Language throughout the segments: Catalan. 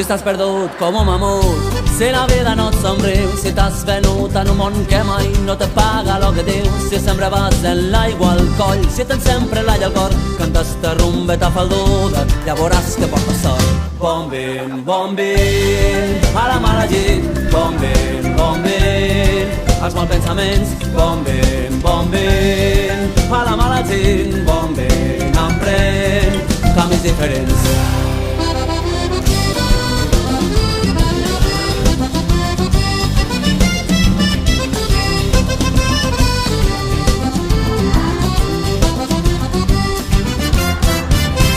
Si estàs perdut com un mamut, si la vida no et somriu, si t'has venut en un món que mai no te paga lo que dius, si sempre vas en l'aigua al coll, si tens sempre l'all al cor, cantes ta rumbeta falduda, ja veuràs que porta sort. Bon vin, a la mala gent, bon vin, als mals pensaments, bon vin, a la mala gent, bon vin, emprèn canvis diferents.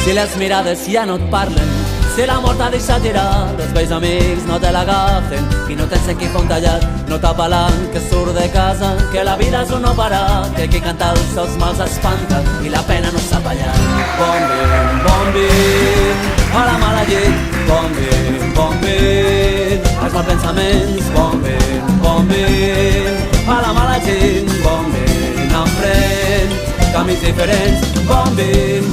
Si les mirades ja no et parlen, si la mort t'ha deixat tirar, els vells amics no te l'agafen i no tens en qui contallar, no t'apel·lant que surt de casa, que la vida és un no parar, que qui canta els seus mals espanta i la pena no sap ballar. Bon vin, a la mala llet, bon vin, als mals pensaments, bon vin, a la mala gent, bon vin, emprèn canvis diferents, bon vin,